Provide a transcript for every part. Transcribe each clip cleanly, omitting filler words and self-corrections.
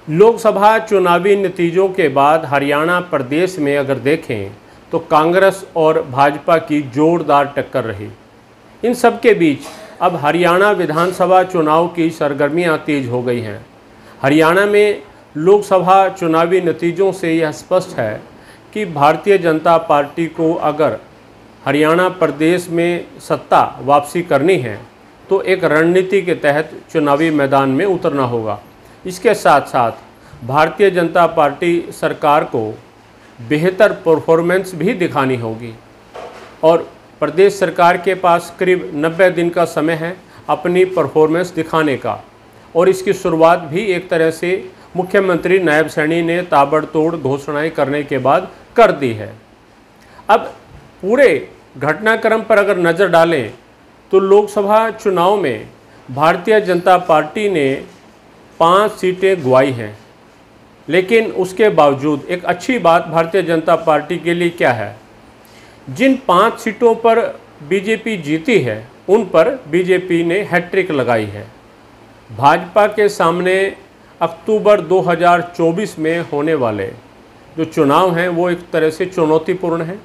लोकसभा चुनावी नतीजों के बाद हरियाणा प्रदेश में अगर देखें तो कांग्रेस और भाजपा की जोरदार टक्कर रही। इन सब के बीच अब हरियाणा विधानसभा चुनाव की सरगर्मियां तेज हो गई हैं। हरियाणा में लोकसभा चुनावी नतीजों से यह स्पष्ट है कि भारतीय जनता पार्टी को अगर हरियाणा प्रदेश में सत्ता वापसी करनी है तो एक रणनीति के तहत चुनावी मैदान में उतरना होगा। इसके साथ साथ भारतीय जनता पार्टी सरकार को बेहतर परफॉर्मेंस भी दिखानी होगी और प्रदेश सरकार के पास करीब 90 दिन का समय है अपनी परफॉर्मेंस दिखाने का, और इसकी शुरुआत भी एक तरह से मुख्यमंत्री नायब सैनी ने ताबड़तोड़ घोषणाएं करने के बाद कर दी है। अब पूरे घटनाक्रम पर अगर नज़र डालें तो लोकसभा चुनाव में भारतीय जनता पार्टी ने 5 सीटें गंवाई हैं, लेकिन उसके बावजूद एक अच्छी बात भारतीय जनता पार्टी के लिए क्या है, जिन 5 सीटों पर बीजेपी जीती है उन पर बीजेपी ने हैट्रिक लगाई है। भाजपा के सामने अक्टूबर 2024 में होने वाले जो चुनाव हैं वो एक तरह से चुनौतीपूर्ण हैं।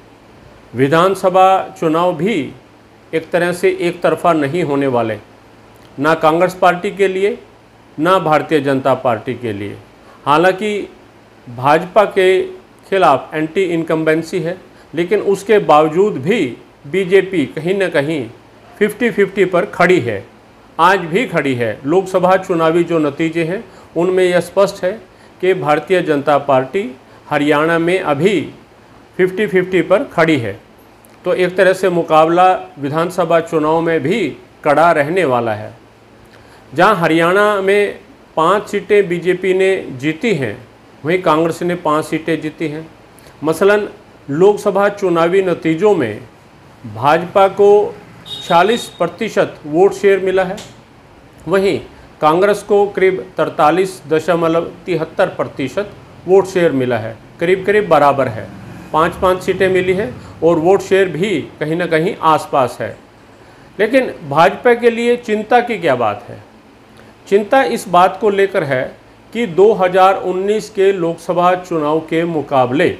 विधानसभा चुनाव भी एक तरह से एक तरफा नहीं होने वाले, ना कांग्रेस पार्टी के लिए ना भारतीय जनता पार्टी के लिए। हालांकि भाजपा के खिलाफ एंटी इनकम्बेंसी है, लेकिन उसके बावजूद भी बीजेपी कहीं न कहीं 50-50 पर खड़ी है, आज भी खड़ी है। लोकसभा चुनावी जो नतीजे हैं उनमें यह स्पष्ट है कि भारतीय जनता पार्टी हरियाणा में अभी 50-50 पर खड़ी है। तो एक तरह से मुकाबला विधानसभा चुनाव में भी कड़ा रहने वाला है। जहां हरियाणा में 5 सीटें बीजेपी ने जीती हैं, वहीं कांग्रेस ने 5 सीटें जीती हैं। मसलन लोकसभा चुनावी नतीजों में भाजपा को 40% वोट शेयर मिला है, वहीं कांग्रेस को करीब 43.73% वोट शेयर मिला है। करीब करीब बराबर है, 5-5 सीटें मिली हैं और वोट शेयर भी कहीं ना कहीं आसपास है। लेकिन भाजपा के लिए चिंता की क्या बात है? चिंता इस बात को लेकर है कि 2019 के लोकसभा चुनाव के मुकाबले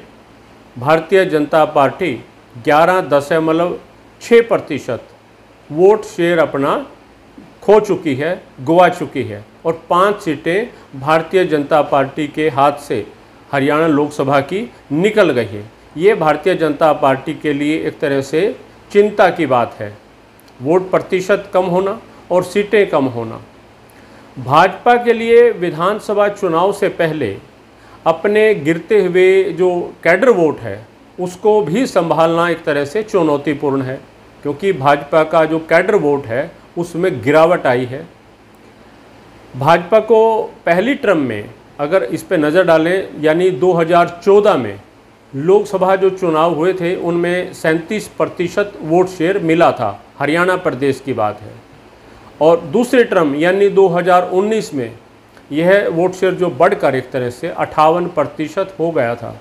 Bharatiya Janata party 11.6% vote share अपना खो चुकी है, गंवा चुकी है, और 5 सीटें भारतीय जनता पार्टी के हाथ से हरियाणा लोकसभा की निकल गई है। ये भारतीय जनता पार्टी के लिए एक तरह से चिंता की बात है। वोट प्रतिशत कम होना और सीटें कम होना। भाजपा के लिए विधानसभा चुनाव से पहले अपने गिरते हुए जो कैडर वोट है उसको भी संभालना एक तरह से चुनौतीपूर्ण है, क्योंकि भाजपा का जो कैडर वोट है उसमें गिरावट आई है। भाजपा को पहली टर्म में अगर इस पे नज़र डालें, यानी 2014 में लोकसभा जो चुनाव हुए थे उनमें 37% वोट शेयर मिला था, हरियाणा प्रदेश की बात है। और दूसरी टर्म यानी 2019 में यह वोट शेयर जो बढ़कर एक तरह से 58% हो गया था।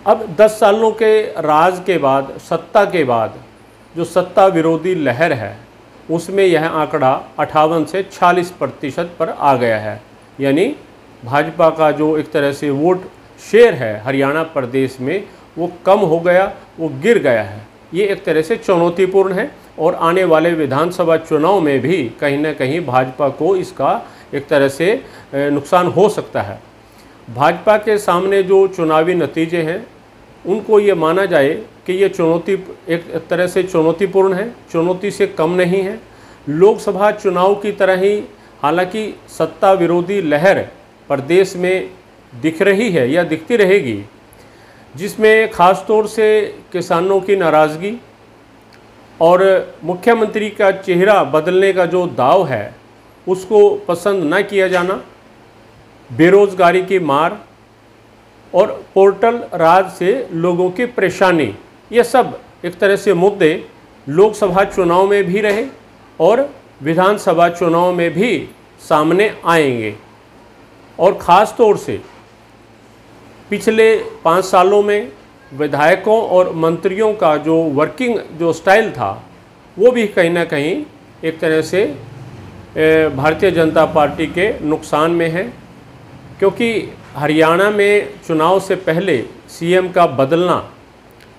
अब 10 सालों के राज के बाद, सत्ता के बाद जो सत्ता विरोधी लहर है उसमें यह आंकड़ा 58 से 40% पर आ गया है। यानी भाजपा का जो एक तरह से वोट शेयर है हरियाणा प्रदेश में वो कम हो गया, वो गिर गया है। ये एक तरह से चुनौतीपूर्ण है और आने वाले विधानसभा चुनाव में भी कहीं ना कहीं भाजपा को इसका एक तरह से नुकसान हो सकता है। भाजपा के सामने जो चुनावी नतीजे हैं उनको ये माना जाए कि ये चुनौती एक तरह से चुनौतीपूर्ण है, चुनौती से कम नहीं है। लोकसभा चुनाव की तरह ही हालांकि सत्ता विरोधी लहर प्रदेश में दिख रही है या दिखती रहेगी, जिसमें ख़ास तौर से किसानों की नाराज़गी और मुख्यमंत्री का चेहरा बदलने का जो दाव है उसको पसंद न किया जाना, बेरोज़गारी की मार और पोर्टल राज से लोगों की परेशानी, ये सब एक तरह से मुद्दे लोकसभा चुनाव में भी रहे और विधानसभा चुनाव में भी सामने आएंगे। और ख़ास तौर से पिछले 5 सालों में विधायकों और मंत्रियों का जो वर्किंग जो स्टाइल था वो भी कहीं ना कहीं एक तरह से भारतीय जनता पार्टी के नुकसान में है। क्योंकि हरियाणा में चुनाव से पहले सीएम का बदलना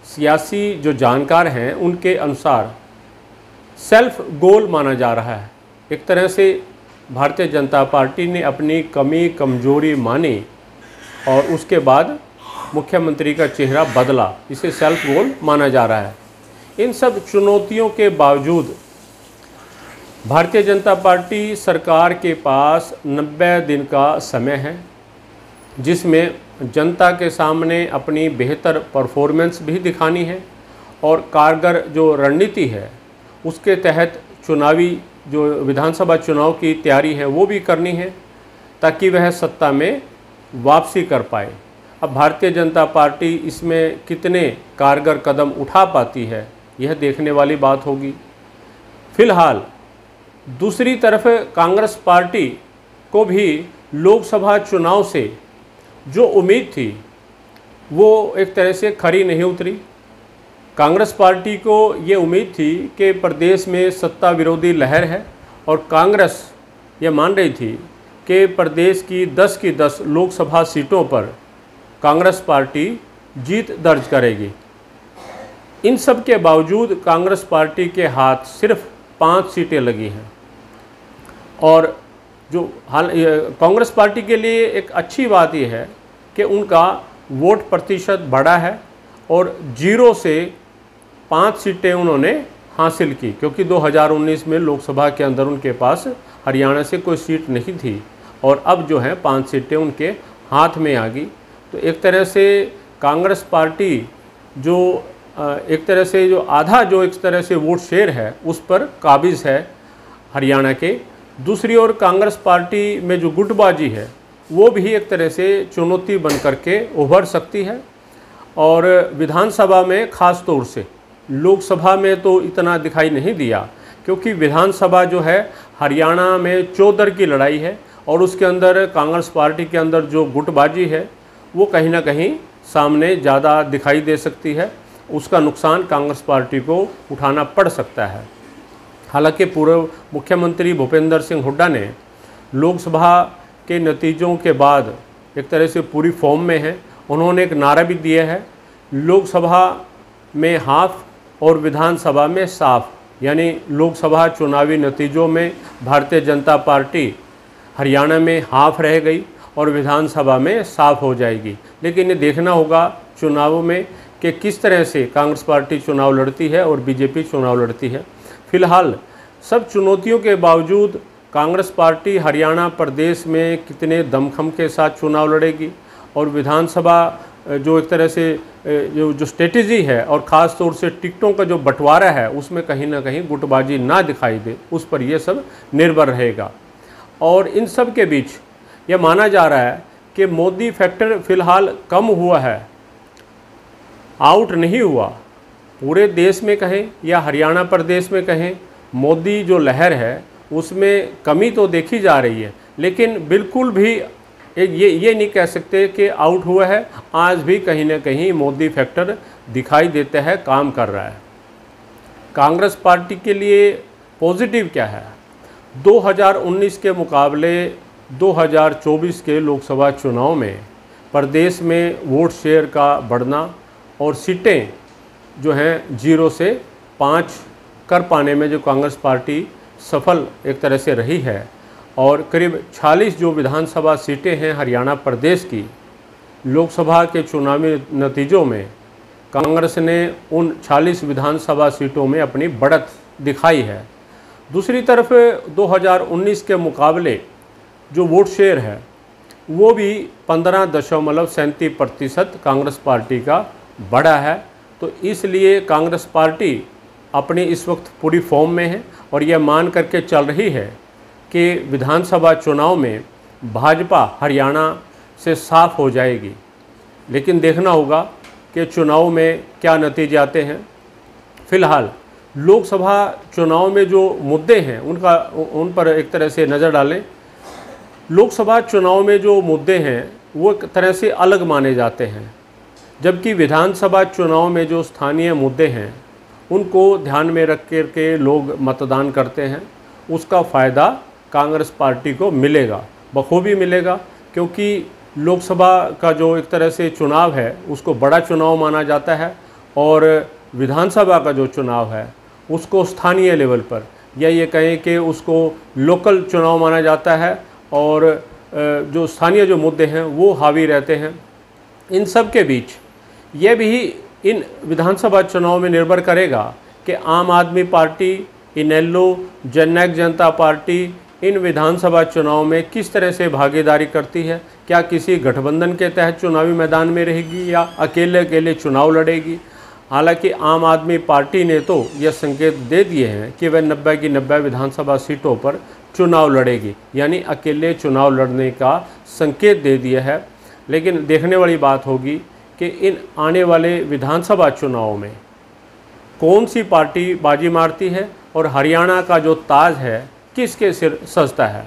सियासी जो जानकार हैं उनके अनुसार सेल्फ गोल माना जा रहा है। एक तरह से भारतीय जनता पार्टी ने अपनी कमी कमजोरी मानी और उसके बाद मुख्यमंत्री का चेहरा बदला, इसे सेल्फ गोल माना जा रहा है। इन सब चुनौतियों के बावजूद भारतीय जनता पार्टी सरकार के पास 90 दिन का समय है, जिसमें जनता के सामने अपनी बेहतर परफॉर्मेंस भी दिखानी है और कारगर जो रणनीति है उसके तहत चुनावी जो विधानसभा चुनाव की तैयारी है वो भी करनी है, ताकि वह सत्ता में वापसी कर पाए। अब भारतीय जनता पार्टी इसमें कितने कारगर कदम उठा पाती है यह देखने वाली बात होगी। फिलहाल दूसरी तरफ कांग्रेस पार्टी को भी लोकसभा चुनाव से जो उम्मीद थी वो एक तरह से खरी नहीं उतरी। कांग्रेस पार्टी को ये उम्मीद थी कि प्रदेश में सत्ता विरोधी लहर है और कांग्रेस ये मान रही थी कि प्रदेश की 10 लोकसभा सीटों पर कांग्रेस पार्टी जीत दर्ज करेगी। इन सब के बावजूद कांग्रेस पार्टी के हाथ सिर्फ 5 सीटें लगी हैं और जो कांग्रेस पार्टी के लिए एक अच्छी बात यह है कि उनका वोट प्रतिशत बढ़ा है और 0 से 5 सीटें उन्होंने हासिल की, क्योंकि 2019 में लोकसभा के अंदर उनके पास हरियाणा से कोई सीट नहीं थी और अब जो है 5 सीटें उनके हाथ में आ गई। तो एक तरह से कांग्रेस पार्टी जो एक तरह से जो आधा जो एक तरह से वोट शेयर है उस पर काबिज है हरियाणा के। दूसरी ओर कांग्रेस पार्टी में जो गुटबाजी है वो भी एक तरह से चुनौती बन करके उभर सकती है और विधानसभा में ख़ास तौर से, लोकसभा में तो इतना दिखाई नहीं दिया क्योंकि विधानसभा जो है हरियाणा में चौधर की लड़ाई है और उसके अंदर कांग्रेस पार्टी के अंदर जो गुटबाजी है वो कहीं ना कहीं सामने ज़्यादा दिखाई दे सकती है। उसका नुकसान कांग्रेस पार्टी को उठाना पड़ सकता है। हालांकि पूर्व मुख्यमंत्री भूपेंद्र सिंह हुड्डा ने लोकसभा के नतीजों के बाद एक तरह से पूरी फॉर्म में है। उन्होंने एक नारा भी दिया है, लोकसभा में हाफ और विधानसभा में साफ, यानी लोकसभा चुनावी नतीजों में भारतीय जनता पार्टी हरियाणा में हाफ रह गई और विधानसभा में साफ हो जाएगी। लेकिन ये देखना होगा चुनावों में कि किस तरह से कांग्रेस पार्टी चुनाव लड़ती है और बीजेपी चुनाव लड़ती है। फिलहाल सब चुनौतियों के बावजूद कांग्रेस पार्टी हरियाणा प्रदेश में कितने दमखम के साथ चुनाव लड़ेगी और विधानसभा जो एक तरह से जो स्ट्रेटेजी है और ख़ास तौर से टिकटों का जो बंटवारा है उसमें कहीं ना कहीं गुटबाजी ना दिखाई दे, उस पर यह सब निर्भर रहेगा। और इन सब के बीच यह माना जा रहा है कि मोदी फैक्टर फ़िलहाल कम हुआ है, आउट नहीं हुआ। पूरे देश में कहें या हरियाणा प्रदेश में कहें, मोदी जो लहर है उसमें कमी तो देखी जा रही है, लेकिन बिल्कुल भी ये नहीं कह सकते कि आउट हुआ है। आज भी कहीं ना कहीं मोदी फैक्टर दिखाई देता है, काम कर रहा है। कांग्रेस पार्टी के लिए पॉजिटिव क्या है? 2019 के मुकाबले 2024 के लोकसभा चुनाव में प्रदेश में वोट शेयर का बढ़ना और सीटें जो हैं 0 से 5 कर पाने में जो कांग्रेस पार्टी सफल एक तरह से रही है और करीब 46 जो विधानसभा सीटें हैं हरियाणा प्रदेश की, लोकसभा के चुनावी नतीजों में कांग्रेस ने उन 46 विधानसभा सीटों में अपनी बढ़त दिखाई है। दूसरी तरफ 2019 के मुकाबले जो वोट शेयर है वो भी 15.37% कांग्रेस पार्टी का बढ़ा है। तो इसलिए कांग्रेस पार्टी अपनी इस वक्त पूरी फॉर्म में है और यह मान करके चल रही है कि विधानसभा चुनाव में भाजपा हरियाणा से साफ हो जाएगी। लेकिन देखना होगा कि चुनाव में क्या नतीजे आते हैं। फिलहाल लोकसभा चुनाव में जो मुद्दे हैं उन पर एक तरह से नज़र डालें। लोकसभा चुनाव में जो मुद्दे हैं वो एक तरह से अलग माने जाते हैं, जबकि विधानसभा चुनाव में जो स्थानीय मुद्दे हैं उनको ध्यान में रख कर के लोग मतदान करते हैं। उसका फ़ायदा कांग्रेस पार्टी को मिलेगा, बखूबी मिलेगा, क्योंकि लोकसभा का जो एक तरह से चुनाव है उसको बड़ा चुनाव माना जाता है और विधानसभा का जो चुनाव है उसको स्थानीय लेवल पर या ये कहें कि उसको लोकल चुनाव माना जाता है और जो स्थानीय जो मुद्दे हैं वो हावी रहते हैं। इन सब के बीच ये भी इन विधानसभा चुनाव में निर्भर करेगा कि आम आदमी पार्टी, इनेलो, जननायक जनता पार्टी इन विधानसभा चुनाव में किस तरह से भागीदारी करती है। क्या किसी गठबंधन के तहत चुनावी मैदान में रहेगी या अकेले अकेले चुनाव लड़ेगी। हालांकि आम आदमी पार्टी ने तो यह संकेत दे दिए हैं कि वह 90 की 90 विधानसभा सीटों पर चुनाव लड़ेगी, यानी अकेले चुनाव लड़ने का संकेत दे दिया है। लेकिन देखने वाली बात होगी कि इन आने वाले विधानसभा चुनाव में कौन सी पार्टी बाजी मारती है और हरियाणा का जो ताज है किसके सिर सजता है।